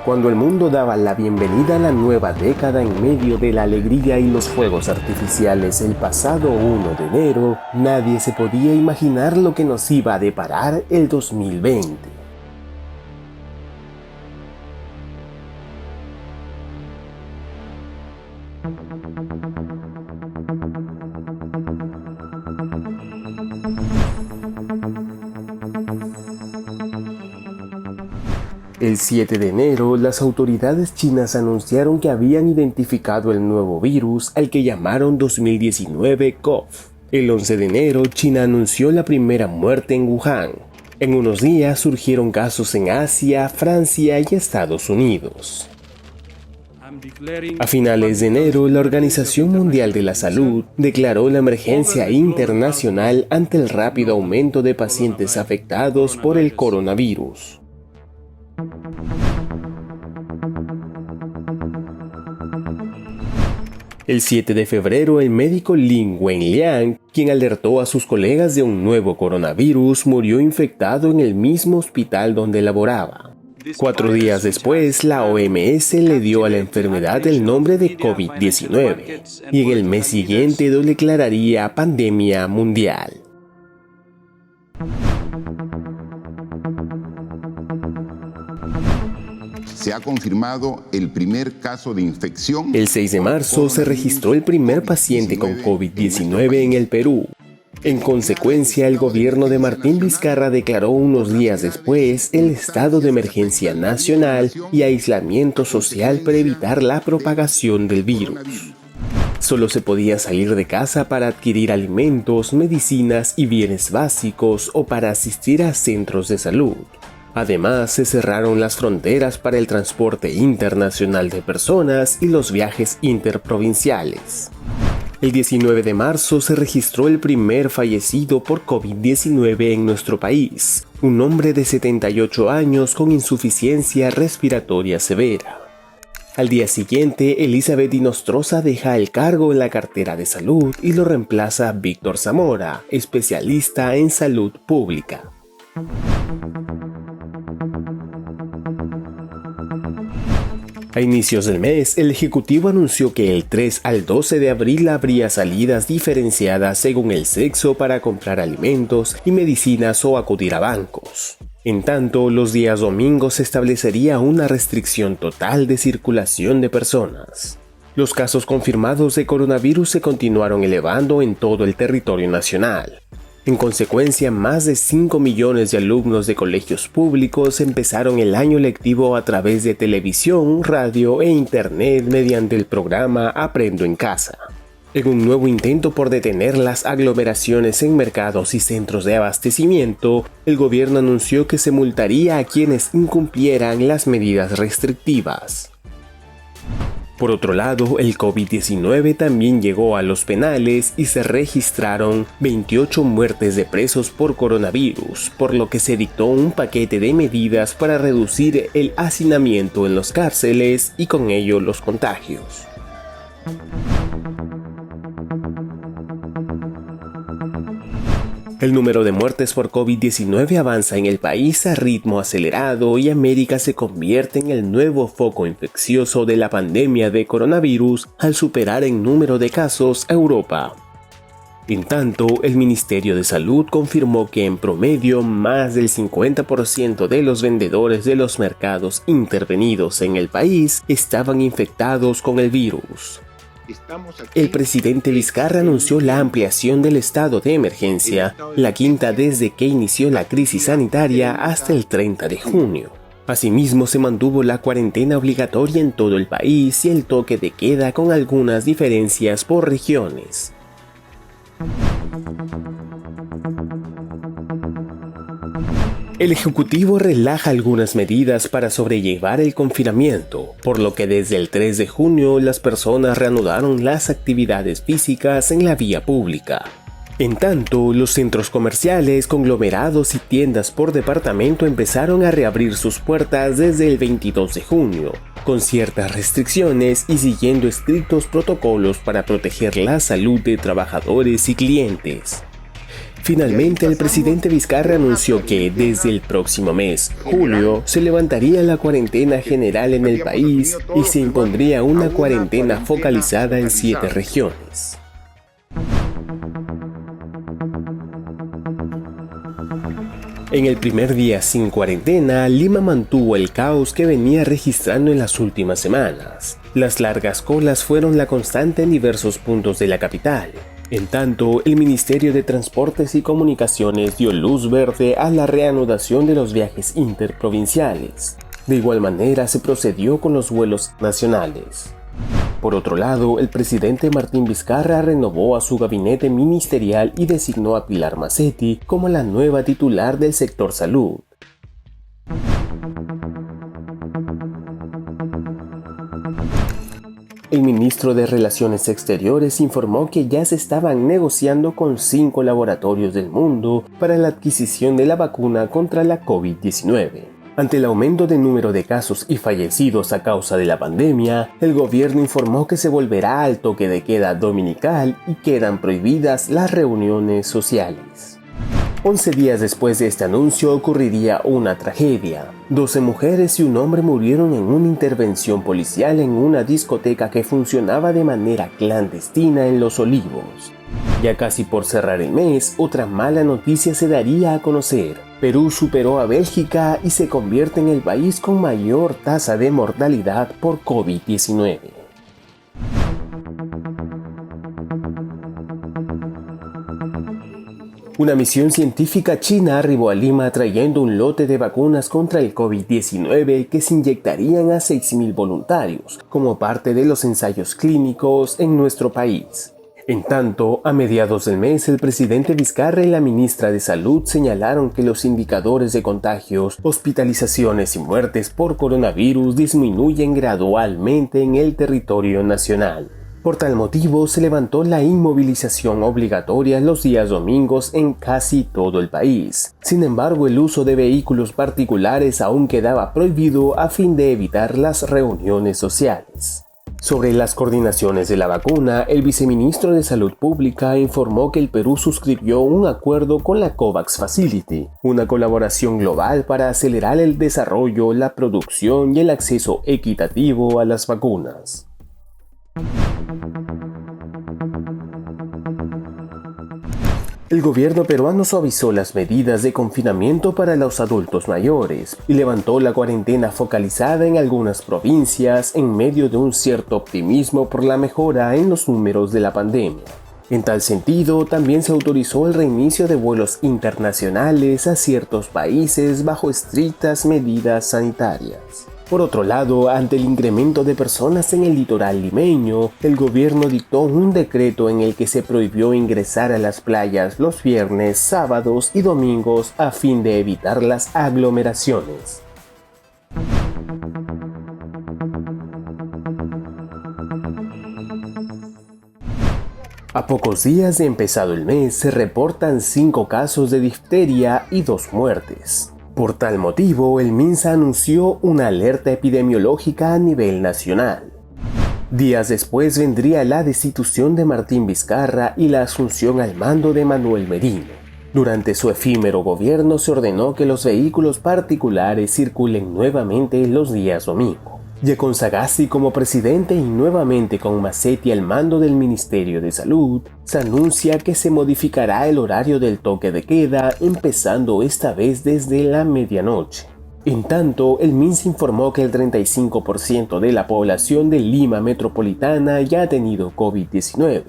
Cuando el mundo daba la bienvenida a la nueva década en medio de la alegría y los fuegos artificiales el pasado 1 de enero, nadie se podía imaginar lo que nos iba a deparar el 2020. El 7 de enero, las autoridades chinas anunciaron que habían identificado el nuevo virus al que llamaron 2019-CoV. El 11 de enero, China anunció la primera muerte en Wuhan. En unos días surgieron casos en Asia, Francia y Estados Unidos. A finales de enero, la Organización Mundial de la Salud declaró la emergencia internacional ante el rápido aumento de pacientes afectados por el coronavirus. El 7 de febrero, el médico Lin Wenliang, quien alertó a sus colegas de un nuevo coronavirus, murió infectado en el mismo hospital donde laboraba. 4 días después, la OMS le dio a la enfermedad el nombre de COVID-19 y en el mes siguiente lo declararía pandemia mundial. Se ha confirmado el primer caso de infección. El 6 de marzo se registró el primer paciente con COVID-19 en el Perú. En consecuencia, el gobierno de Martín Vizcarra declaró unos días después el estado de emergencia nacional y aislamiento social para evitar la propagación del virus. Solo se podía salir de casa para adquirir alimentos, medicinas y bienes básicos o para asistir a centros de salud. Además, se cerraron las fronteras para el transporte internacional de personas y los viajes interprovinciales. El 19 de marzo se registró el primer fallecido por COVID-19 en nuestro país, un hombre de 78 años con insuficiencia respiratoria severa. Al día siguiente, Elizabeth Inostroza deja el cargo en la cartera de salud y lo reemplaza Víctor Zamora, especialista en salud pública. A inicios del mes, el Ejecutivo anunció que el 3 al 12 de abril habría salidas diferenciadas según el sexo para comprar alimentos y medicinas o acudir a bancos. En tanto, los días domingos se establecería una restricción total de circulación de personas. Los casos confirmados de coronavirus se continuaron elevando en todo el territorio nacional. En consecuencia, más de 5 millones de alumnos de colegios públicos empezaron el año lectivo a través de televisión, radio e internet mediante el programa Aprendo en Casa. En un nuevo intento por detener las aglomeraciones en mercados y centros de abastecimiento, el gobierno anunció que se multaría a quienes incumplieran las medidas restrictivas. Por otro lado, el COVID-19 también llegó a los penales y se registraron 28 muertes de presos por coronavirus, por lo que se dictó un paquete de medidas para reducir el hacinamiento en las cárceles y con ello los contagios. El número de muertes por COVID-19 avanza en el país a ritmo acelerado y América se convierte en el nuevo foco infeccioso de la pandemia de coronavirus al superar en número de casos a Europa. En tanto, el Ministerio de Salud confirmó que en promedio más del 50% de los vendedores de los mercados intervenidos en el país estaban infectados con el virus. El presidente Vizcarra anunció la ampliación del estado de emergencia, la quinta desde que inició la crisis sanitaria hasta el 30 de junio. Asimismo, se mantuvo la cuarentena obligatoria en todo el país y el toque de queda con algunas diferencias por regiones. El Ejecutivo relaja algunas medidas para sobrellevar el confinamiento, por lo que desde el 3 de junio las personas reanudaron las actividades físicas en la vía pública. En tanto, los centros comerciales, conglomerados y tiendas por departamento empezaron a reabrir sus puertas desde el 22 de junio, con ciertas restricciones y siguiendo estrictos protocolos para proteger la salud de trabajadores y clientes. Finalmente, el presidente Vizcarra anunció que desde el próximo mes, julio, se levantaría la cuarentena general en el país y se impondría una cuarentena focalizada en 7 regiones. En el primer día sin cuarentena, Lima mantuvo el caos que venía registrando en las últimas semanas. Las largas colas fueron la constante en diversos puntos de la capital. En tanto, el Ministerio de Transportes y Comunicaciones dio luz verde a la reanudación de los viajes interprovinciales. De igual manera, se procedió con los vuelos nacionales. Por otro lado, el presidente Martín Vizcarra renovó a su gabinete ministerial y designó a Pilar Macetti como la nueva titular del sector salud. El ministro de Relaciones Exteriores informó que ya se estaban negociando con 5 laboratorios del mundo para la adquisición de la vacuna contra la COVID-19. Ante el aumento de número de casos y fallecidos a causa de la pandemia, el gobierno informó que se volverá al toque de queda dominical y quedan prohibidas las reuniones sociales. 11 días después de este anuncio ocurriría una tragedia. 12 mujeres y un hombre murieron en una intervención policial en una discoteca que funcionaba de manera clandestina en Los Olivos. Ya casi por cerrar el mes, otra mala noticia se daría a conocer. Perú superó a Bélgica y se convierte en el país con mayor tasa de mortalidad por COVID-19. Una misión científica china arribó a Lima trayendo un lote de vacunas contra el COVID-19 que se inyectarían a 6.000 voluntarios como parte de los ensayos clínicos en nuestro país. En tanto, a mediados del mes, el presidente Vizcarra y la ministra de Salud señalaron que los indicadores de contagios, hospitalizaciones y muertes por coronavirus disminuyen gradualmente en el territorio nacional. Por tal motivo, se levantó la inmovilización obligatoria los días domingos en casi todo el país. Sin embargo, el uso de vehículos particulares aún quedaba prohibido a fin de evitar las reuniones sociales. Sobre las coordinaciones de la vacuna, el viceministro de Salud Pública informó que el Perú suscribió un acuerdo con la COVAX Facility, una colaboración global para acelerar el desarrollo, la producción y el acceso equitativo a las vacunas. El gobierno peruano suavizó las medidas de confinamiento para los adultos mayores y levantó la cuarentena focalizada en algunas provincias en medio de un cierto optimismo por la mejora en los números de la pandemia. En tal sentido, también se autorizó el reinicio de vuelos internacionales a ciertos países bajo estrictas medidas sanitarias. Por otro lado, ante el incremento de personas en el litoral limeño, el gobierno dictó un decreto en el que se prohibió ingresar a las playas los viernes, sábados y domingos a fin de evitar las aglomeraciones. A pocos días de empezado el mes, se reportan 5 casos de difteria y 2 muertes. Por tal motivo, el MINSA anunció una alerta epidemiológica a nivel nacional. Días después vendría la destitución de Martín Vizcarra y la asunción al mando de Manuel Merino. Durante su efímero gobierno se ordenó que los vehículos particulares circulen nuevamente los días domingo. Ya con Sagasti como presidente y nuevamente con Macetti al mando del Ministerio de Salud, se anuncia que se modificará el horario del toque de queda, empezando esta vez desde la medianoche. En tanto, el MINSA informó que el 35% de la población de Lima metropolitana ya ha tenido COVID-19.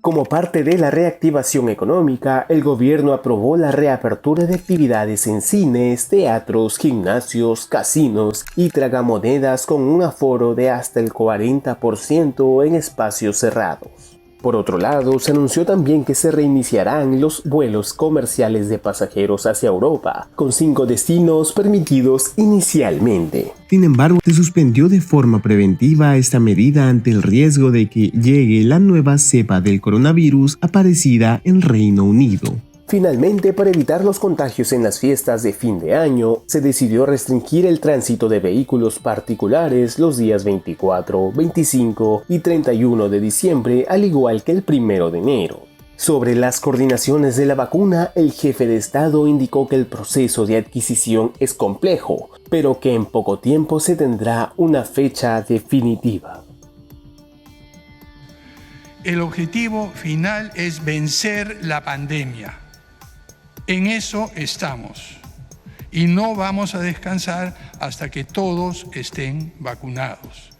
Como parte de la reactivación económica, el gobierno aprobó la reapertura de actividades en cines, teatros, gimnasios, casinos y tragamonedas con un aforo de hasta el 40% en espacios cerrados. Por otro lado, se anunció también que se reiniciarán los vuelos comerciales de pasajeros hacia Europa, con 5 destinos permitidos inicialmente. Sin embargo, se suspendió de forma preventiva esta medida ante el riesgo de que llegue la nueva cepa del coronavirus aparecida en Reino Unido. Finalmente, para evitar los contagios en las fiestas de fin de año, se decidió restringir el tránsito de vehículos particulares los días 24, 25 y 31 de diciembre, al igual que el 1 de enero. Sobre las coordinaciones de la vacuna, el jefe de Estado indicó que el proceso de adquisición es complejo, pero que en poco tiempo se tendrá una fecha definitiva. El objetivo final es vencer la pandemia. En eso estamos y no vamos a descansar hasta que todos estén vacunados.